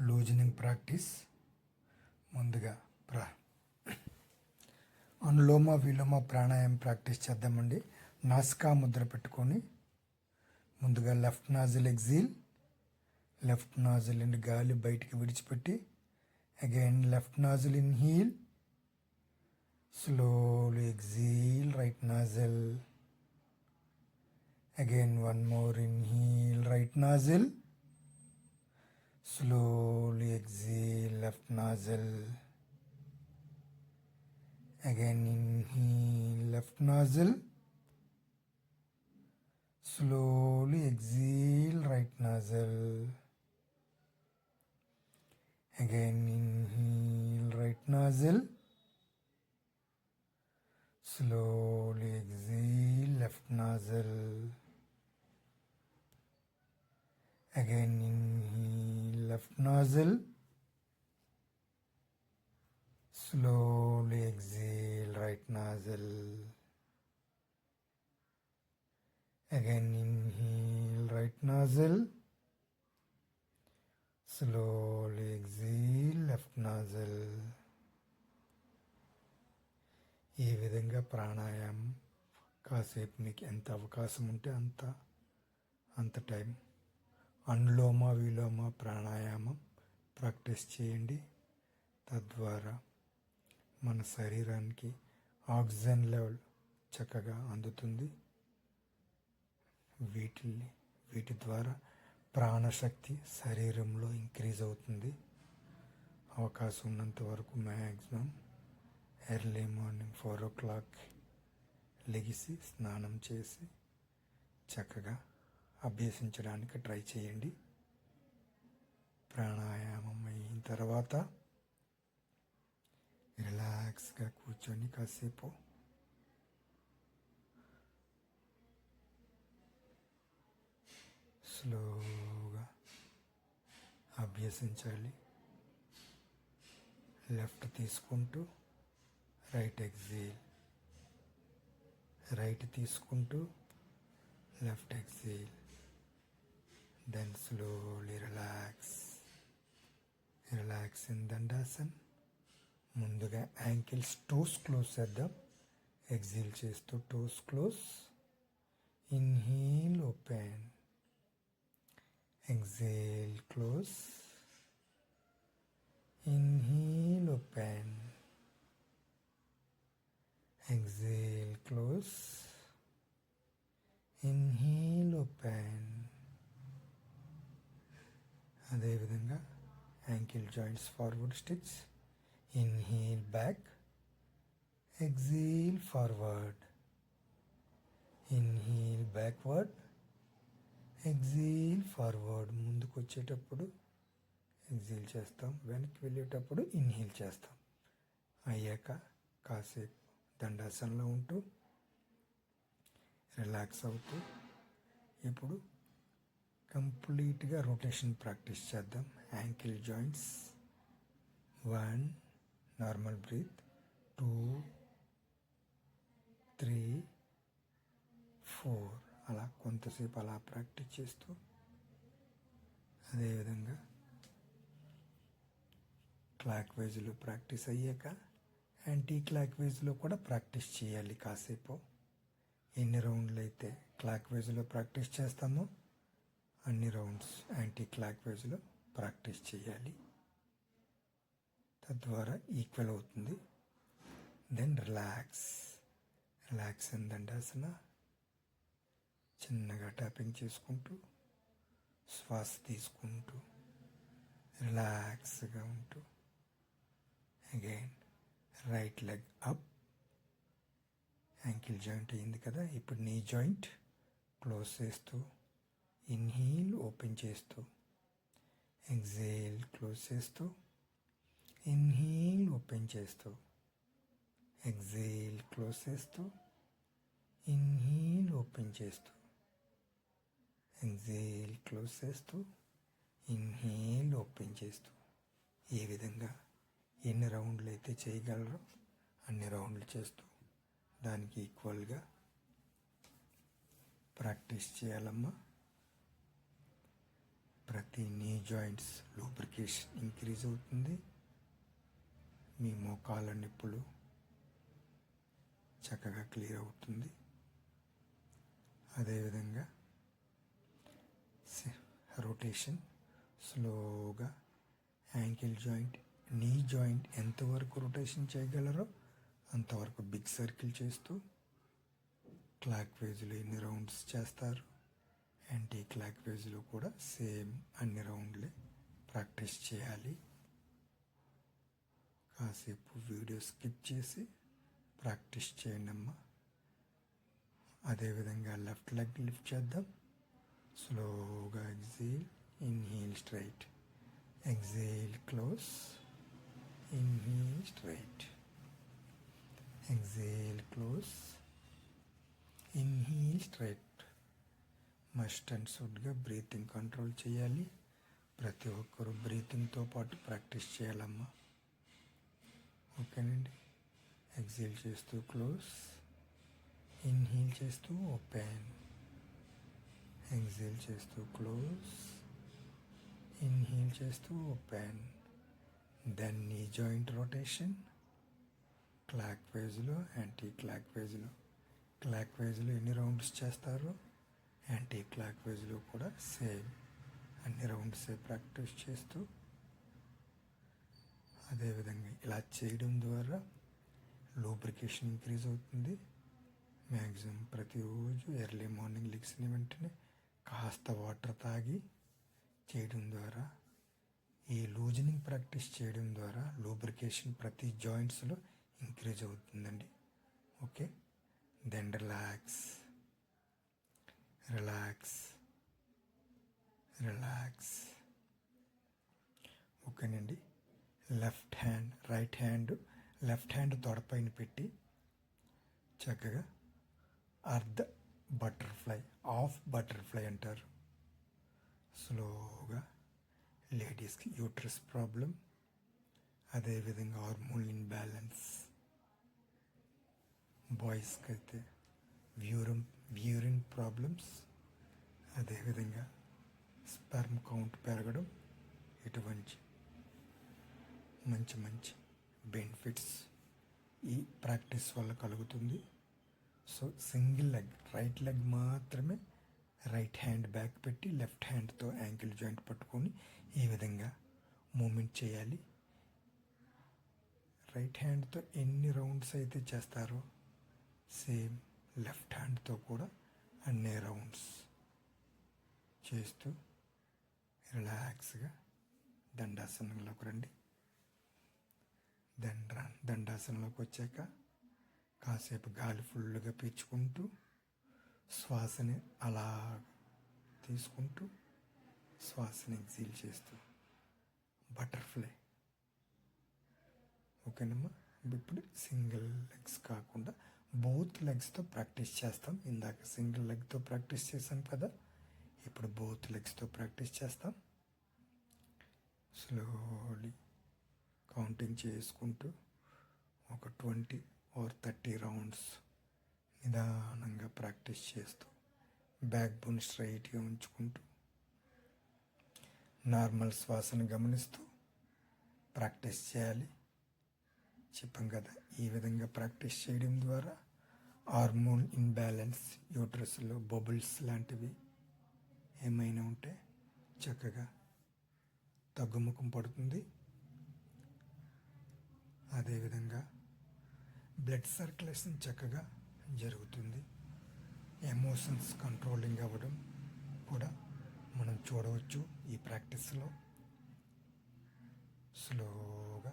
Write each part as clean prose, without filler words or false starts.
Loosening practice. ముందుగా అనులోమ విలోమ ప్రాణాయామం ప్రాక్టీస్ చేద్దామండి. నాసికా ముద్ర పెట్టుకొని ముందుగా లెఫ్ట్ నాజిల్ ఎగ్జీల్, లెఫ్ట్ నాజిల్ గాలి బయటికి విడిచిపెట్టి again left nozzle inhale, slowly exhale right nostril, again one more inhale right nostril, slowly exhale left nostril, again inhale left nostril, slowly exhale right nostril, again inhale right nostril, slowly exhale left nostril, again inhale left nostril, slowly exhale right nostril, again inhale right nostril, slowly exhale left nostril. ఈ విధంగా ప్రాణాయామం కాసేపు మీకు ఎంత అవకాశం ఉంటే అంత time anulom విలోమ ప్రాణాయామం ప్రాక్టీస్ చేయండి. తద్వారా మన శరీరానికి ఆక్సిజన్ లెవెల్ చక్కగా అందుతుంది. వీటి ద్వారా ప్రాణశక్తి శరీరంలో ఇంక్రీజ్ అవుతుంది. అవకాశం ఉన్నంత వరకు మ్యాక్సిమం ఎర్లీ మార్నింగ్ 4 o'clock లెగిసి స్నానం చేసి చక్కగా అభ్యసించడానికి ట్రై చేయండి. ప్రాణాయామం అయిన తర్వాత రిలాక్స్గా కూర్చొని కాసేపు స్లోగా అభ్యసించాలి. లెఫ్ట్ తీసుకుంటూ రైట్ ఎగ్జేల్, రైట్ తీసుకుంటూ left exhale, then slowly relax in Dandasan. ముందుగా యాంకిల్స్ టోస్ క్లోజ్ చేద్దాం. ఎగ్జేల్ చేస్తూ toes close, inhale open, exhale close, inhale open, exhale close, inhale open. అదేవిధంగా ankle joints forward stretch, inhale back, exhale forward, inhale backward, exhale forward. ముందుకు వచ్చేటప్పుడు exhale చేస్తాం, వెనక్కి వెళ్ళేటప్పుడు inhale చేస్తాం. అయ్యాక కాసేపు దండాసనలో ఉంటూ రిలాక్స్ అవుతూ ఇప్పుడు కంప్లీట్గా రొటేషన్ ప్రాక్టీస్ చేద్దాం. యాంకిల్ జాయింట్స్ 1 నార్మల్ బ్రీత్, 2 3 4 అలా కొంతసేపు అలా ప్రాక్టీస్ చేస్తూ అదేవిధంగా క్లాక్ వైజ్లో ప్రాక్టీస్ అయ్యాక యాంటీ క్లాక్ వైజ్లో కూడా ప్రాక్టీస్ చేయాలి. కాసేపు ఎన్ని రౌండ్లు అయితే క్లాక్ వైజ్లో ప్రాక్టీస్ చేస్తామో అన్ని రౌండ్స్ యాంటీ క్లాక్ వైజ్లో ప్రాక్టీస్ చేయాలి. తద్వారా ఈక్వల్ అవుతుంది. Then relax in Dandasana. చిన్నగా ట్యాపింగ్ చేసుకుంటూ శ్వాస తీసుకుంటూ రిలాక్స్గా ఉంటూ again right leg up. Ankle joint అయింది కదా, ఇప్పుడు నీ జాయింట్ క్లోజ్ చేస్తూ ఇన్హీల్ ఓపెన్ చేస్తూ ఎగ్జేల్ క్లోజ్ చేస్తూ ఇన్హీల్ ఓపెన్ చేస్తూ ఎగ్జేల్ క్లోజ్ చేస్తూ ఇన్హీల్ ఓపెన్ చేస్తూ ఎగ్జేల్ క్లోజ్ చేస్తూ ఇన్హేల్ ఓపెన్ చేస్తూ. ఈ విధంగా ఎన్ని రౌండ్లు అయితే చేయగలరో అన్ని రౌండ్లు చేస్తూ దానికి ఈక్వల్గా ప్రాక్టీస్ చేయాలమ్మా. ప్రతి నీ జాయింట్స్ లూబ్రికేషన్ ఇంక్రీజ్ అవుతుంది. మీ మోకాళ్ళ నొప్పులు చక్కగా క్లియర్ అవుతుంది. అదేవిధంగా రొటేషన్ స్లోగా యాంకిల్ జాయింట్, నీ జాయింట్ ఎంతవరకు రొటేషన్ చేయగలరో అంతవరకు బిగ్ సర్కిల్ చేస్తూ క్లాక్ వైజ్లో ఎన్ని రౌండ్స్ చేస్తారు, యాంటీ క్లాక్ వైజ్లో కూడా సేమ్ అన్ని రౌండ్లే ప్రాక్టీస్ చేయాలి. కాసేపు వీడియో స్కిప్ చేసి ప్రాక్టీస్ చేయండి అమ్మా. అదేవిధంగా లెఫ్ట్ లెగ్ లిఫ్ట్ చేద్దాం. స్లోగా exhale, inhale straight, exhale close, inhale straight, exhale close, inhale straight. Must and షుడ్గా బ్రీతింగ్ కంట్రోల్ చేయాలి. ప్రతి ఒక్కరూ బ్రీతింగ్తో పాటు ప్రాక్టీస్ చేయాలమ్మా. ఓకేనండి. ఎగ్జేల్ చేస్తూ క్లోజ్, ఇన్హేల్ చేస్తూ ఓపెన్, ఎగ్జేల్ చేస్తూ క్లోజ్, ఇన్హేల్ చేస్తూ open. Then knee joint rotation clock వైజ్లో, యాంటీ క్లాక్ వైజ్లో. క్లాక్ వైజ్లో ఎన్ని రౌండ్స్ చేస్తారో యాంటీ క్లాక్ వైజ్లో కూడా సేమ్ అన్ని రౌండ్సే ప్రాక్టీస్ చేస్తూ, అదేవిధంగా ఇలా చేయడం ద్వారా లూబ్రికేషన్ ఇంక్రీజ్ అవుతుంది. మ్యాక్సిమం ప్రతిరోజు ఎర్లీ మార్నింగ్ లెగ్సిన వెంటనే కాస్త వాటర్ తాగి చేయడం ద్వారా, ఈ లూజనింగ్ ప్రాక్టీస్ చేయడం ద్వారా లూబ్రికేషన్ ప్రతి జాయింట్స్లో ఇంక్రీజ్ అవుతుందండి. Okay. Then relax, relax, relax. ఓకేనండి. లెఫ్ట్ హ్యాండ్, లెఫ్ట్ హ్యాండ్ తొడపైన పెట్టి చక్కగా అర్ధ బటర్ఫ్లై, హాఫ్ బటర్ఫ్లై అంటారు. స్లోగా లేడీస్కి యూట్రస్ ప్రాబ్లం, అదేవిధంగా హార్మోన్ ఇన్బ్యాలెన్స్, బాయ్స్కి అయితే యూరిన్ ప్రాబ్లమ్స్, అదేవిధంగా స్పెర్మ్ కౌంట్ పెరగడం, ఇటువంటి మంచి మంచి బెనిఫిట్స్ ఈ ప్రాక్టీస్ వల్ల కలుగుతుంది. So single leg, right leg మాత్రమే రైట్ హ్యాండ్ బ్యాక్ పెట్టి లెఫ్ట్ హ్యాండ్తో యాంకిల్ జాయింట్ పట్టుకొని ఈ విధంగా మూమెంట్ చేయాలి. రైట్ హ్యాండ్తో ఎన్ని రౌండ్స్ అయితే చేస్తారో సేమ్ లెఫ్ట్ హ్యాండ్తో కూడా అన్ని రౌండ్స్ చేస్తూ రిలాక్స్గా దండాసనంలోకి రండి. దండాసనంలోకి వచ్చాక కాసేపు గాలి ఫుల్గా పీల్చుకుంటూ శ్వాసని అలా తీసుకుంటూ శ్వాసని ఎగ్జీల్ చేస్తూ బటర్ఫ్లై. ఓకేనమ్మా. ఇప్పుడు సింగిల్ లెగ్స్ కాకుండా బోత్ లెగ్స్తో ప్రాక్టీస్ చేస్తాం. ఇందాక సింగిల్ లెగ్తో ప్రాక్టీస్ చేశాం కదా, ఇప్పుడు బోత్ లెగ్స్తో ప్రాక్టీస్ చేస్తాం. స్లోలీ కౌంటింగ్ చేసుకుంటూ ఒక 20 or 30 రౌండ్స్ నిదానంగా ప్రాక్టీస్ చేస్తూ బ్యాక్ బోన్ స్ట్రైట్గా ఉంచుకుంటూ నార్మల్ శ్వాసను గమనిస్తూ ప్రాక్టీస్ చేయాలి. చెప్పాం కదా, ఈ విధంగా ప్రాక్టీస్ చేయడం ద్వారా హార్మోన్ ఇన్బ్యాలెన్స్, యూట్రస్లో బబుల్స్ లాంటివి ఏమైనా ఉంటే చక్కగా తగ్గుముఖం పడుతుంది. అదేవిధంగా బ్లడ్ సర్క్యులేషన్ చక్కగా జరుగుతుంది. ఎమోషన్స్ కంట్రోలింగ్ అవ్వడం కూడా మనం చూడవచ్చు ఈ ప్రాక్టీస్లో. స్లోగా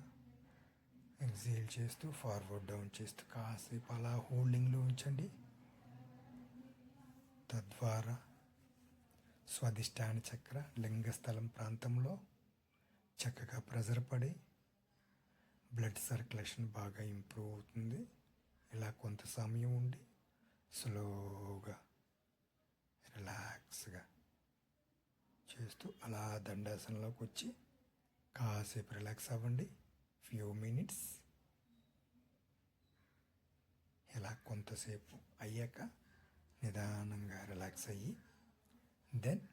ఎగ్జేల్ చేస్తూ ఫార్వర్డ్ డౌన్ చేస్తూ కాసేపు అలా హోల్డింగ్లో ఉంచండి. తద్వారా స్వాదిష్టాన చక్ర లింగస్థలం ప్రాంతంలో చక్కగా ప్రెజర్ పడి బ్లడ్ సర్క్యులేషన్ బాగా ఇంప్రూవ్ అవుతుంది. ఇలా కొంత సమయం ఉండి స్లోగా రిలాక్స్గా చేస్తూ అలా దండాసనంలోకి వచ్చి కాసేపు రిలాక్స్ అవ్వండి. ఫ్యూ మినిట్స్ ఇలా కొంతసేపు అయ్యాక నిదానంగా రిలాక్స్ అయ్యి దెన్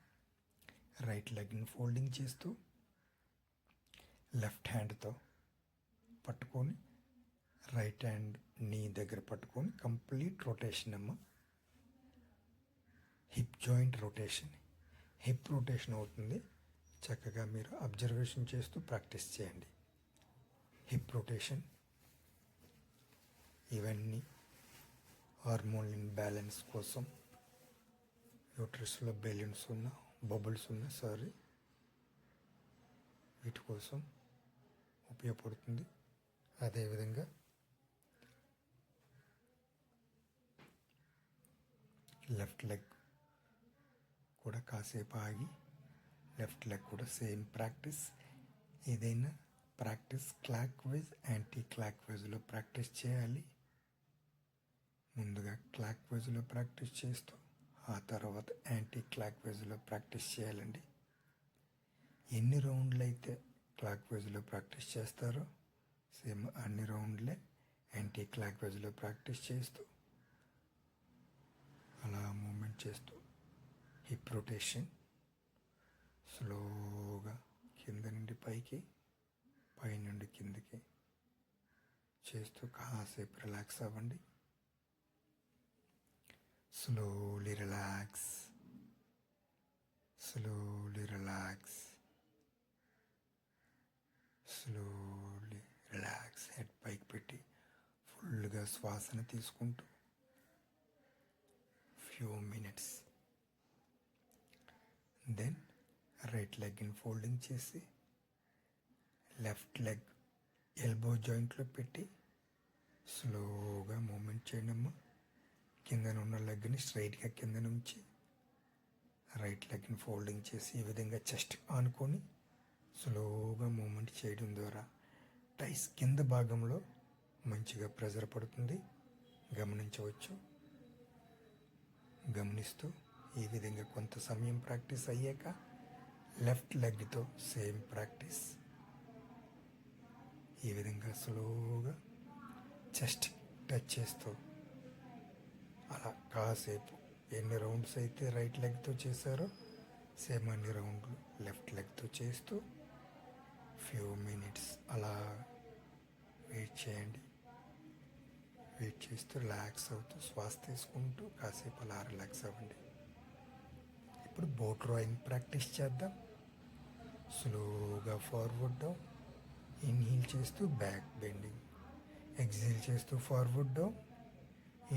రైట్ లెగ్ని ఫోల్డింగ్ చేస్తూ లెఫ్ట్ హ్యాండ్తో పట్టుకొని రైట్ హ్యాండ్ నీ దగ్గర పట్టుకొని కంప్లీట్ రొటేషన్ అమ్మ. Hip joint rotation, hip rotation అవుతుంది. చక్కగా మీరు అబ్జర్వేషన్ చేస్తూ ప్రాక్టీస్ చేయండి. హిప్ రొటేషన్ ఇవన్నీ హార్మోన్ బ్యాలెన్స్ కోసం, యూట్రస్లో బబుల్స్ ఉన్న వీటి కోసం ఉపయోగపడుతుంది. అదేవిధంగా లెఫ్ట్ లెగ్ కూడా కాసేపు ఆగి లెఫ్ట్ లెగ్ కూడా సేమ్ ప్రాక్టీస్. ఏదైనా practice clockwise anti clock వైజ్లో ప్రాక్టీస్ చేయాలి. ముందుగా క్లాక్ వైజ్లో ప్రాక్టీస్ చేస్తూ ఆ తర్వాత యాంటీ క్లాక్ వైజ్లో ప్రాక్టీస్ చేయాలండి. ఎన్ని రౌండ్లు అయితే క్లాక్ వైజ్లో ప్రాక్టీస్ చేస్తారో సేమ్ అన్ని రౌండ్లే యాంటీ క్లాక్ వైజ్లో ప్రాక్టీస్ చేస్తూ అలా మూమెంట్ చేస్తూ హిప్ రొటేషన్ స్లోగా కింద నుండి పైకి, పై నుండి కిందికి చేస్తూ కాసేపు రిలాక్స్ అవ్వండి. Slowly relax, slowly relax, slowly relax. Head పైకి పెట్టి ఫుల్గా శ్వాసను తీసుకుంటూ ఫ్యూ మినిట్స్. దెన్ రైట్ లెగ్ని ఫోల్డింగ్ చేసి లెఫ్ట్ లెగ్ ఎల్బో జాయింట్లో పెట్టి స్లోగా మూమెంట్ చేయడమ్మా. కిందన ఉన్న లెగ్ని స్ట్రైట్గా కింద నుంచి రైట్ లెగ్ని ఫోల్డింగ్ చేసి ఈ విధంగా చెస్ట్ ఆనుకొని స్లోగా మూమెంట్ చేయడం ద్వారా టైస్ కింద భాగంలో మంచిగా ప్రెజర్ పడుతుంది. గమనించవచ్చు. గమనిస్తూ ఈ విధంగా కొంత సమయం ప్రాక్టీస్ అయ్యాక లెఫ్ట్ లెగ్తో సేమ్ ప్రాక్టీస్. ఈ విధంగా స్లోగా చెస్ట్ టచ్ చేస్తూ అలా కాసేపు ఎన్ని రౌండ్స్ అయితే రైట్ లెగ్తో చేశారో సేమ్ అన్ని రౌండ్లు లెఫ్ట్ లెగ్తో చేస్తూ ఫ్యూ మినిట్స్ అలా వెయిట్ చేయండి. వెయిట్ చేస్తూ రిలాక్స్ అవుతూ శ్వాస తీసుకుంటూ కాసేపు అలా రిలాక్స్ అవ్వండి. ఇప్పుడు బోట్ రోయింగ్ ప్రాక్టీస్ చేద్దాం. స్లోగా ఫార్వర్డ్ డౌన్, ఇన్హీల్ చేస్తూ బ్యాక్ బెండింగ్, ఎక్సేల్ చేస్తూ ఫార్వర్డ్ డౌన్,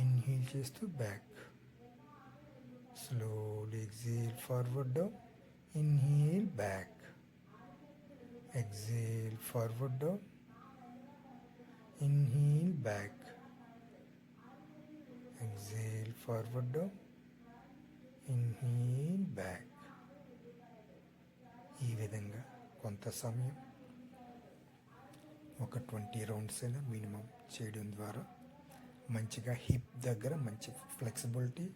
ఇన్హీల్ చేస్తూ back, slowly exhale forward down, inhale back, exhale forward down, inhale back, exhale forward down, inhale back. ఈ విధంగా కొంత సమయం ఒక 20 రౌండ్స్ అయినా మినిమం చేయడం ద్వారా మంచిగా హిప్ దగ్గర మంచి ఫ్లెక్సిబిలిటీ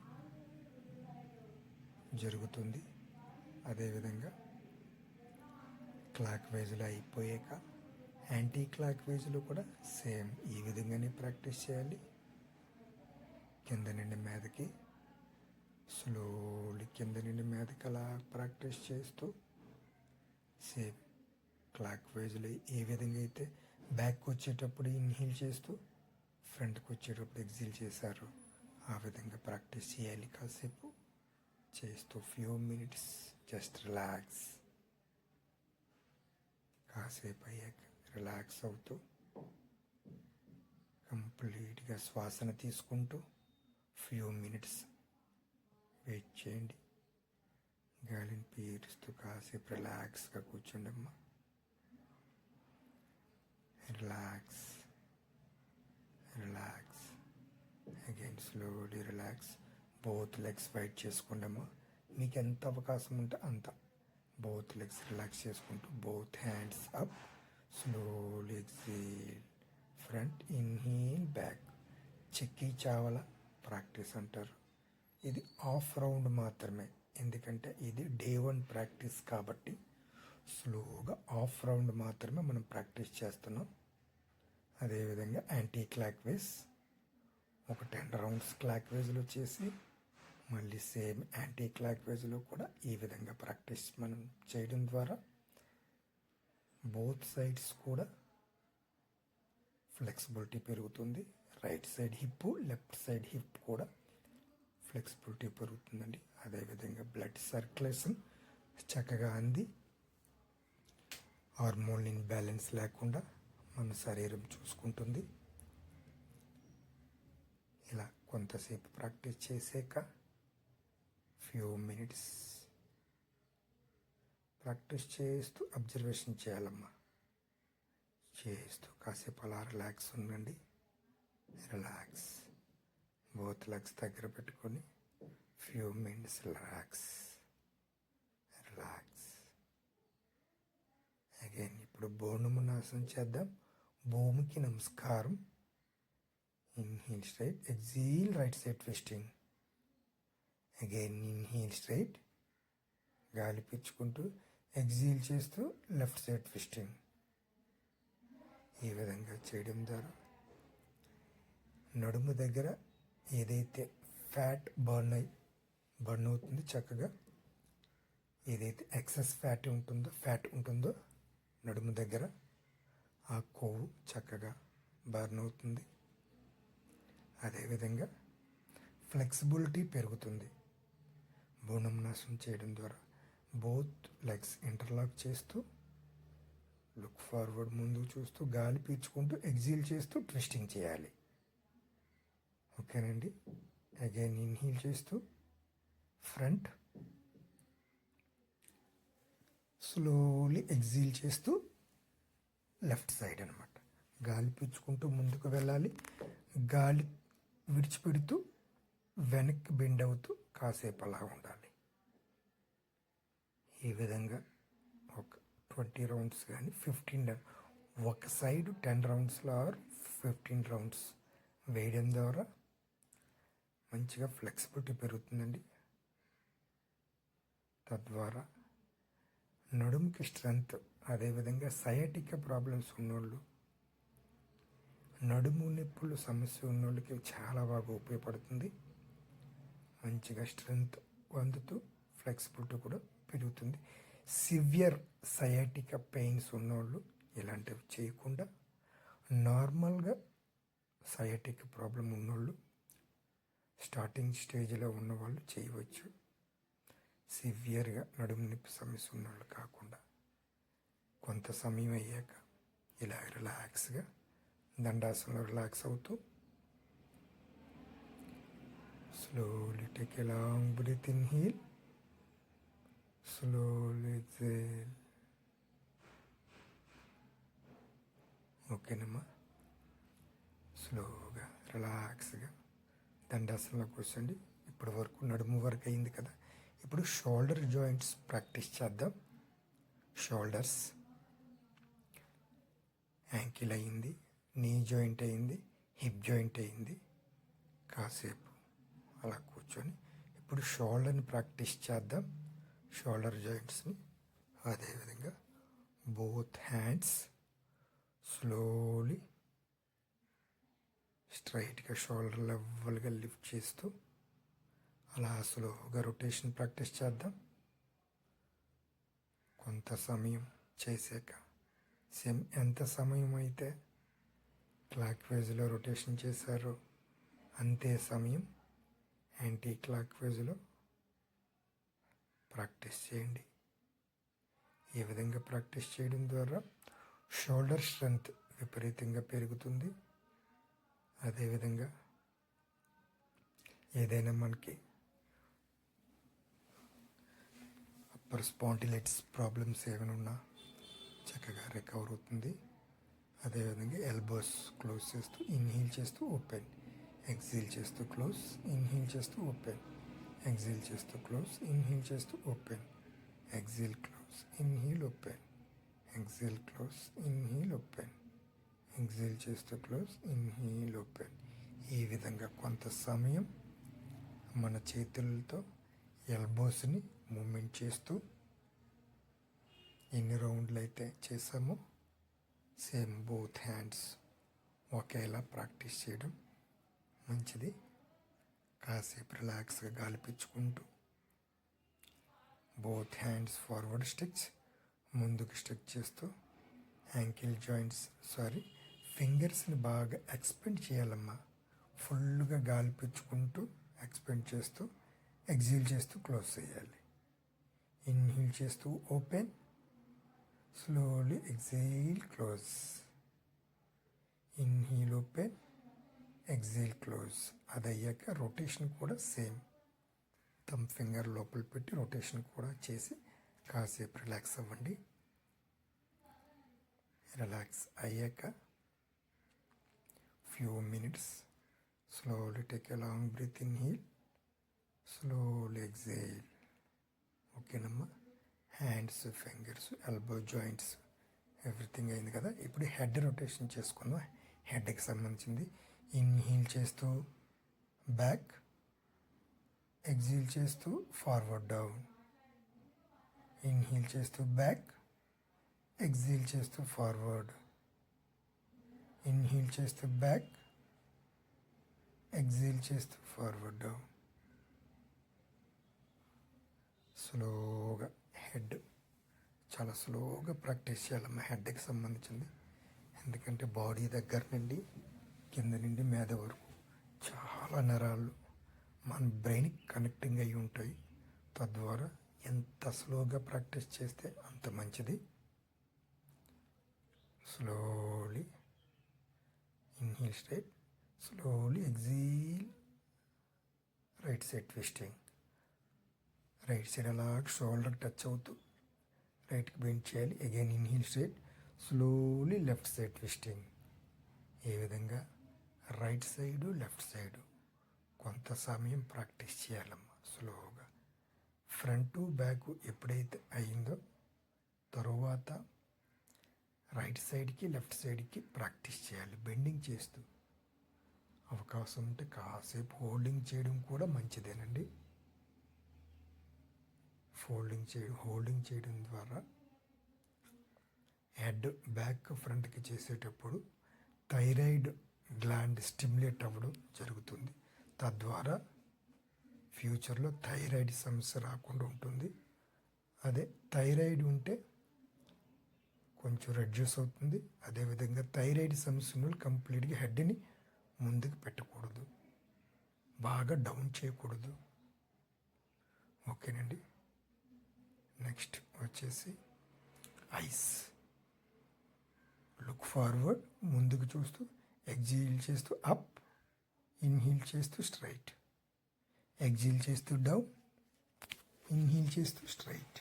జరుగుతుంది. అదేవిధంగా క్లాక్ వైజ్లో అయిపోయాక యాంటీ క్లాక్ వైజ్లో కూడా సేమ్ ఈ విధంగానే ప్రాక్టీస్ చేయాలి. కింద నుండి మీదకి స్లోలీ కింద నుండి మీదకి అలా ప్రాక్టీస్ చేస్తూ సేమ్ క్లాక్ వైజ్లో ఏ విధంగా అయితే బ్యాక్కి వచ్చేటప్పుడు ఇన్హీల్ చేస్తూ ఫ్రంట్కి వచ్చేటప్పుడు ఎక్సేల్ చేశారు ఆ విధంగా ప్రాక్టీస్ చేయాలి. కాసేపు చేస్తూ ఫ్యూ మినిట్స్ జస్ట్ రిలాక్స్. కాసేపు అయ్యాక రిలాక్స్ అవుతూ కంప్లీట్గా శ్వాసన తీసుకుంటూ ఫ్యూ మినిట్స్ వెయిట్ చేయండి. గాలిని పీలుస్తూ కాసేపు రిలాక్స్గా కూర్చోండమ్మా. Relax, relax, again slowly relax. Both legs wide చేసుకోండమ్మా. మీకు ఎంత అవకాశం ఉంటే అంత బోత్ లెగ్స్ రిలాక్స్ చేసుకుంటూ both hands up, slowly exhale front, inhale back. చెక్కీ చావల ప్రాక్టీస్ అంటారు. ఇది హాఫ్ రౌండ్ మాత్రమే, ఎందుకంటే ఇది డే 1 ప్రాక్టీస్ కాబట్టి స్లోగా హాఫ్ రౌండ్ మాత్రమే మనం ప్రాక్టీస్ చేస్తున్నాం. అదేవిధంగా యాంటీ క్లాక్ వైజ్ ఒక 10 రౌండ్స్ క్లాక్ వైజ్లో చేసి మళ్ళీ సేమ్ యాంటీ క్లాక్ వైజ్లో కూడా ఈ విధంగా ప్రాక్టీస్ మనం చేయడం ద్వారా బోత్ సైడ్స్ కూడా ఫ్లెక్సిబిలిటీ పెరుగుతుంది. Right side hip, left side hip కూడా ఫ్లెక్సిబిలిటీ పెరుగుతుందండి. అదేవిధంగా బ్లడ్ సర్క్యులేషన్ చక్కగా అంది హార్మోన్ ఇన్బ్యాలెన్స్ లేకుండా మన శరీరం చూసుకుంటుంది. ఇలా కొంతసేపు ప్రాక్టీస్ చేసాక ఫ్యూ మినిట్స్ ప్రాక్టీస్ చేస్తూ అబ్జర్వేషన్ చేయాలమ్మా. చేస్తూ కాసేపు అలా రిలాక్స్ ఉండండి. రిలాక్స్, బోత్ లెగ్స్ దగ్గర పెట్టుకొని ఫ్యూ మినిట్స్ రిలాక్స్. అగైన్ ఇప్పుడు భూనమునాసనం చేద్దాం. భూమికి నమస్కారం. Inhale straight, ఎక్సీల్ right side twisting. Again inhale straight, గాలి పీల్చుకుంటూ ఎక్సీల్ చేస్తూ లెఫ్ట్ సైడ్ ట్విస్టింగ్. ఈ విధంగా చేయడం ద్వారా నడుము దగ్గర ఏదైతే ఫ్యాట్ బర్న్ అవుతుంది చక్కగా, ఏదైతే ఎక్సెస్ ఫ్యాట్ ఉంటుందో నడుము దగ్గర ఆ కొవ్వు చక్కగా బర్న్ అవుతుంది. అదేవిధంగా ఫ్లెక్సిబిలిటీ పెరుగుతుంది. భూనమునాసనం చేయడం ద్వారా బోత్ లెగ్స్ ఇంటర్లాక్ చేస్తూ లుక్ ఫార్వర్డ్, ముందుకు చూస్తూ గాలి పీల్చుకుంటూ ఎక్సీల్ చేస్తూ ట్విస్టింగ్ చేయాలి. ఓకేనండి. అగైన్ ఇన్హీల్ చేస్తూ ఫ్రంట్, స్లోలీ ఎక్సీల్ చేస్తూ లెఫ్ట్ సైడ్ అనమాట. గాలి పీల్చుకుంటూ ముందుకు వెళ్ళాలి, గాలి విడిచిపెడుతూ వెనక్కి బెండ్ అవుతూ కాసేపు అలా ఉండాలి. ఈ విధంగా ఒక 20 రౌండ్స్ కానీ 15 ఒక సైడ్ 10 రౌండ్స్లో ఆర్ 15 రౌండ్స్ వేయడం ద్వారా మంచిగా ఫ్లెక్సిబిలిటీ పెరుగుతుందండి. తద్వారా నడుముకి స్ట్రెంగ్త్, అదేవిధంగా సయాటికా ప్రాబ్లమ్స్ ఉన్నోళ్ళు, నడుము నొప్పులు సమస్య ఉన్నోళ్ళకి చాలా బాగా ఉపయోగపడుతుంది. మంచిగా స్ట్రెంగ్త్ అందుతూ ఫ్లెక్సిబిలిటీ కూడా పెరుగుతుంది. సివియర్ సయాటికా పెయిన్స్ ఉన్నోళ్ళు ఇలాంటివి చేయకుండా నార్మల్గా సయాటికా ప్రాబ్లం ఉన్నోళ్ళు, స్టార్టింగ్ స్టేజ్లో ఉన్నవాళ్ళు చేయవచ్చు. సివియర్గా నడుము నొప్పి సమస్య ఉన్నవాళ్ళు కాకుండా కొంత సమయం అయ్యాక ఇలా రిలాక్స్గా దండాసనంలో రిలాక్స్ అవుతూ slowly take a long breath, inhale, slowly exhale. ఓకేనమ్మా. స్లోగా రిలాక్స్గా దండాసనంలో కూర్చోండి. ఇప్పటి వరకు నడుము వరకు అయింది కదా. ఇప్పుడు షోల్డర్ జాయింట్స్ ప్రాక్టీస్ చేద్దాం. షోల్డర్స్, యాంకిల్ అయింది, నీ జాయింట్ అయింది, హిప్ జాయింట్ అయింది. కాసేపు అలా కూర్చొని ఇప్పుడు షోల్డర్ని ప్రాక్టీస్ చేద్దాం. షోల్డర్ జాయింట్స్ని అదేవిధంగా బోత్ హ్యాండ్స్ స్లోలీ స్ట్రైట్గా షోల్డర్ లెవెల్గా లిఫ్ట్ చేస్తూ అలా స్లోగా రొటేషన్ ప్రాక్టీస్ చేద్దాం. కొంత సమయం చేసాక సేమ్ ఎంత సమయం అయితే క్లాక్ వైజ్లో రొటేషన్ చేశారో అంతే సమయం యాంటీ క్లాక్ వైజ్లో ప్రాక్టీస్ చేయండి. ఈ విధంగా ప్రాక్టీస్ చేయడం ద్వారా షోల్డర్ స్ట్రెంగ్త్ విపరీతంగా పెరుగుతుంది. అదేవిధంగా ఏదైనా మనకి అప్పర్ స్పాండిలైటిస్ ప్రాబ్లమ్స్ ఏమైనా ఉన్నా చక్కగా రికవర్ అవుతుంది. అదేవిధంగా ఎల్బోస్ క్లోజ్ చేస్తూ ఇన్హీల్ చేస్తూ ఓపెన్, ఎక్సీల్ చేస్తూ క్లోజ్, ఇన్హీల్ చేస్తూ ఓపెన్, ఎక్సీల్ చేస్తూ క్లోజ్, ఇన్హీల్ చేస్తూ open, ఎక్సీల్ close, inhale open, ఎక్సీల్ close, inhale open, ఎక్సీల్ చేస్తూ క్లోజ్, ఇన్హీల్ ఓపెన్. ఈ విధంగా కొంత సమయం మన చేతులతో ఎల్బోస్ని మూమెంట్ చేస్తూ ఎన్ని రౌండ్లు అయితే చేసామో సేమ్ బోత్ హ్యాండ్స్ ఒకేలా ప్రాక్టీస్ చేయడం మంచిది. కాసేపు రిలాక్స్గా గాలి పీల్చుకుంటూ బోత్ హ్యాండ్స్ ఫార్వర్డ్ స్ట్రెచ్, ముందుకు స్ట్రెచ్ చేస్తూ యాంకిల్ జాయింట్స్ ఫింగర్స్ని బాగా ఎక్స్పెండ్ చేయాలమ్మా. ఫుల్గా గాలి పీల్చుకుంటూ ఎక్స్పెండ్ చేస్తూ ఎగ్జీల్ చేస్తూ క్లోజ్ చేయాలి. ఇన్హీల్ చేస్తూ open, slowly exhale close. Inhale open, exhale close. అది అయ్యాక రొటేషన్ కూడా సేమ్, థంబ్ ఫింగర్ లోపల పెట్టి రొటేషన్ కూడా చేసి కాసేపు రిలాక్స్ అవ్వండి. రిలాక్స్ అయ్యాక few minutes, slowly take a long breath, inhale, slowly exhale. ఓకేనమ్మా. Hands, fingers, elbow joints everything అయింది కదా. ఇప్పుడు హెడ్ రొటేషన్ చేసుకుందాం. హెడ్కి సంబంధించింది. ఇన్హీల్ చేస్తూ బ్యాక్, ఎగ్జీల్ చేస్తూ ఫార్వర్డ్ డౌన్. ఇన్హీల్ చేస్తూ బ్యాక్, ఎగ్జీల్ చేస్తూ ఫార్వర్డ్. ఇన్హీల్ చేస్తూ బ్యాక్, ఎగ్జీల్ చేస్తూ ఫార్వర్డ్ డౌన్. స్లోగా హెడ్ చాలా స్లోగా ప్రాక్టీస్ చేయాలమ్మా. హెడ్కి సంబంధించింది. ఎందుకంటే బాడీ దగ్గర నుండి కింద నుండి మీద వరకు చాలా నరాలు మన బ్రెయిన్కి కనెక్టింగ్ అయి ఉంటాయి. తద్వారా ఎంత స్లోగా ప్రాక్టీస్ చేస్తే అంత మంచిది. Slowly inhale straight, slowly exhale, right side twisting. Right side అలా షోల్డర్ టచ్ అవుతూ రైట్కి బెండ్ చేయాలి. Again inhale straight, slowly left side twisting. ఈ విధంగా రైట్ సైడు లెఫ్ట్ సైడు కొంత సమయం ప్రాక్టీస్ చేయాలమ్మా. స్లోగా ఫ్రంట్ బ్యాక్ ఎప్పుడైతే అయిందో తరువాత రైట్ సైడ్కి లెఫ్ట్ సైడ్కి ప్రాక్టీస్ చేయాలి. బెండింగ్ చేస్తూ అవకాశం ఉంటే కాసేపు హోల్డింగ్ చేయడం కూడా మంచిదేనండి. హోల్డింగ్ చేయడం ద్వారా హెడ్ బ్యాక్ ఫ్రంట్కి చేసేటప్పుడు థైరాయిడ్ గ్లాండ్ స్టిమ్యులేట్ అవ్వడం జరుగుతుంది. తద్వారా ఫ్యూచర్లో థైరాయిడ్ సమస్య రాకుండా ఉంటుంది. అదే థైరాయిడ్ ఉంటే కొంచెం రెడ్యూస్ అవుతుంది. అదేవిధంగా థైరాయిడ్ సమస్య ఉన్న కంప్లీట్గా హెడ్ని ముందుకు పెట్టకూడదు, బాగా డౌన్ చేయకూడదు. ఓకేనండి. నెక్స్ట్ వచ్చేసి ఐస్. లుక్ ఫార్వర్డ్, ముందుకు చూస్తూ ఎగ్జీల్ చేస్తూ అప్, ఇన్హీల్ చేస్తూ స్ట్రైట్, ఎగ్జీల్ చేస్తూ డౌన్, ఇన్హీల్ చేస్తూ స్ట్రైట్.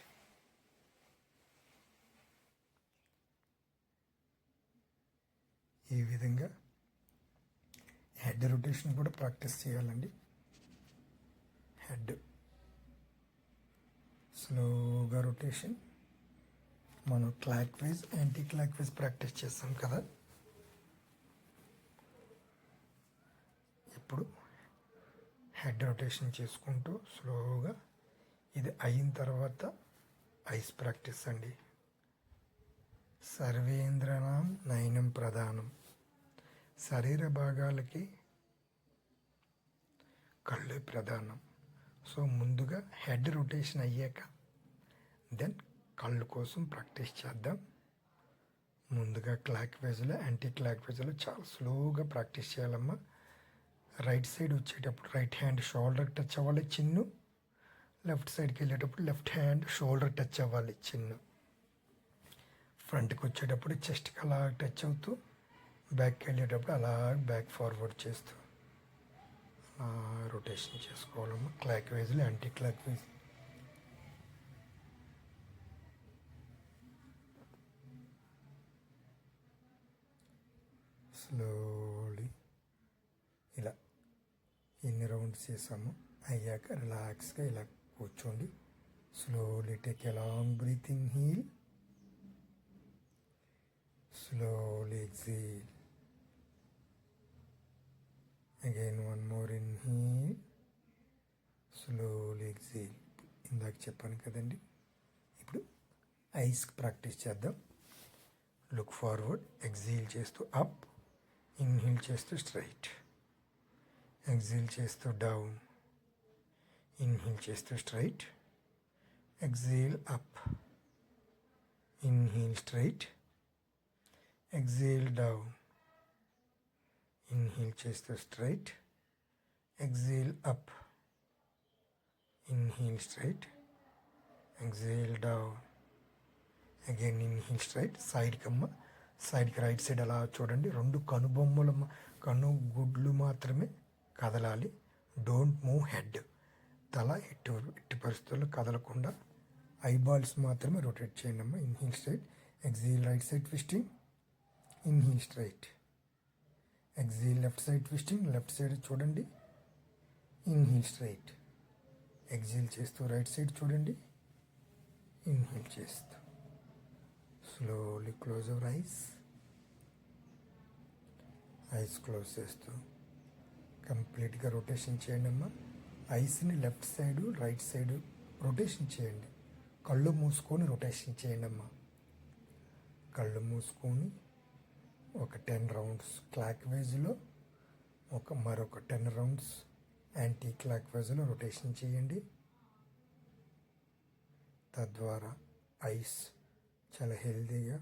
ఈ విధంగా హెడ్ రొటేషన్ కూడా ప్రాక్టీస్ చేయాలండి. హెడ్ స్లోగా రొటేషన్. మనం clock wise, anti clock wise practice చేస్తాం కదా. ఇప్పుడు హెడ్ రొటేషన్ చేసుకుంటూ స్లోగా ఇది అయిన తర్వాత ఐస్ ప్రాక్టీస్ అండి. సర్వేంద్రనాం నయనం ప్రధానం. శరీర భాగాలకి కళ్ళే ప్రధానం. సో ముందుగా హెడ్ రొటేషన్ అయ్యాక దెన్ కళ్ళు కోసం ప్రాక్టీస్ చేద్దాం. ముందుగా క్లాక్ వైజ్లో, యాంటీ క్లాక్ వైజ్లో చాలా స్లోగా ప్రాక్టీస్ చేయాలమ్మా. రైట్ సైడ్ వచ్చేటప్పుడు రైట్ హ్యాండ్ షోల్డర్ టచ్ అవ్వాలి చిన్ను. లెఫ్ట్ సైడ్కి వెళ్ళేటప్పుడు లెఫ్ట్ హ్యాండ్ షోల్డర్ టచ్ అవ్వాలి చిన్ను. ఫ్రంట్కి వచ్చేటప్పుడు చెస్ట్కి అలా టచ్ అవుతూ, బ్యాక్కి వెళ్ళేటప్పుడు అలా బ్యాక్ ఫార్వర్డ్ చేస్తూ రొటేషన్ చేసుకోవాలమ్మా. క్లాక్ వైజ్లో, యాంటీ క్లాక్ వైజ్. స్లోలీ ఇలా ఎన్ని రౌండ్స్ చేసామో అయ్యాక రిలాక్స్గా ఇలా కూర్చోండి. Slowly take a long breath, inhale, slowly exhale. Again one more inhale, slowly exhale. ఇందాక చెప్పాను కదండి. ఇప్పుడు ఐస్ ప్రాక్టీస్ చేద్దాం. లుక్ ఫార్వర్డ్, ఎగ్జీల్ చేస్తూ అప్, ఇన్హీల్ చేస్తూ స్ట్రైట్, ఎగ్జీల్ చేస్తూ డౌన్, ఇన్హేల్ చేస్తూ straight, exhale up, inhale straight, exhale down, inhale చేస్తూ straight, exhale up, inhale straight, exhale down, again inhale straight. సైడ్కి రైట్ సైడ్ అలా చూడండి. రెండు కనుగుడ్లు మాత్రమే కదలాలి. Don't move head. తల ఎట్టి పరిస్థితుల్లో కదలకుండా ఐబాల్స్ మాత్రమే రొటేట్ చేయండి అమ్మా. Inhale straight, exhale right side twisting, inhale straight, exhale left side twisting, left side చూడండి, ఇన్హేల్ స్ట్రైట్, ఎక్సేల్ చేస్తూ రైట్ సైడ్ చూడండి, ఇన్హేల్ చేస్తూ slowly close our eyes close చేస్తూ కంప్లీట్గా రొటేషన్ చేయండి అమ్మా. ఐస్ని left side right side rotation చేయండి. కళ్ళు మూసుకొని రొటేషన్ చేయండి అమ్మా. కళ్ళు మూసుకొని ఒక 10 రౌండ్స్ క్లాక్ వైజ్లో, మరొక 10 రౌండ్స్ యాంటీ క్లాక్ వైజ్లో రొటేషన్ చేయండి. తద్వారా ఐస్ చాలా హెల్తీగా,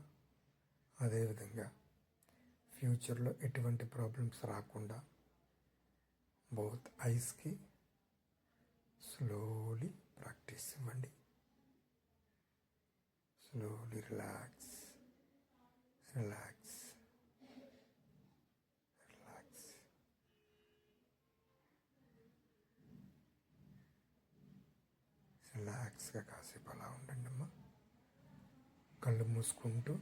అదేవిధంగా ఫ్యూచర్లో ఎటువంటి ప్రాబ్లమ్స్ రాకుండా బోత్ ఐస్కి స్లోలీ ప్రాక్టీస్ ఇవ్వండి. Slowly relax, relax, relax. రిలాక్స్గా కాసేపు అలా ఉండండి అమ్మా. కళ్ళు మూసుకుంటూ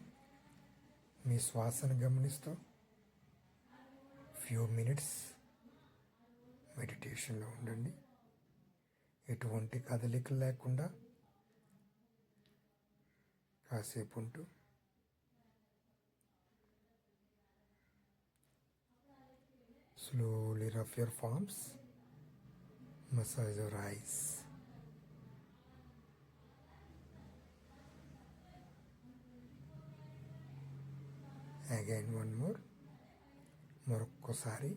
మీ శ్వాసను గమనిస్తూ ఫ్యూ మినిట్స్ మెడిటేషన్లో ఉండండి. ఎటువంటి కదలికలు లేకుండా కాసేపు ఉంటూ slowly rub your palms, massage your eyes. Again one more, మరొక్కసారి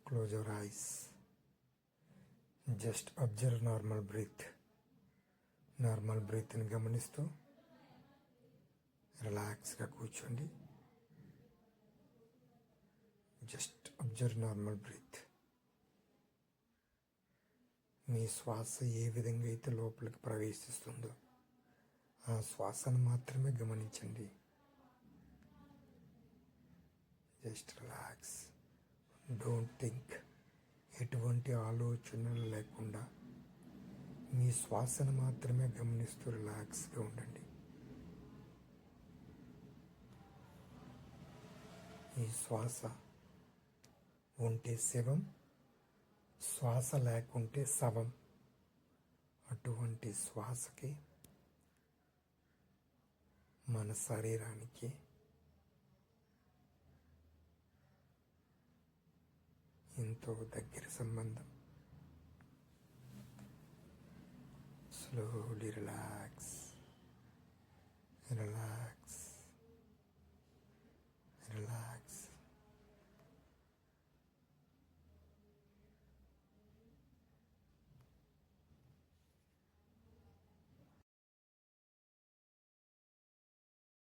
close your eyes, just observe normal breathని గమనిస్తూ రిలాక్స్గా కూర్చోండి. Just observe normal breath. మీ శ్వాస ఏ విధంగా అయితే లోపలికి ప్రవేశిస్తుందో ఆ శ్వాసను మాత్రమే గమనించండి. Just relax, don't think. ఎటువంటి ఆలోచనలు లేకుండా మీ శ్వాసను మాత్రమే గమనిస్తూ రిలాక్స్గా ఉండండి. ఈ శ్వాస ఉంటే శవం, శ్వాస లేకుంటే శవం. అటువంటి శ్వాసకి మన శరీరానికి ఎంతో దగ్గర సంబంధం. Slowly relax, relax.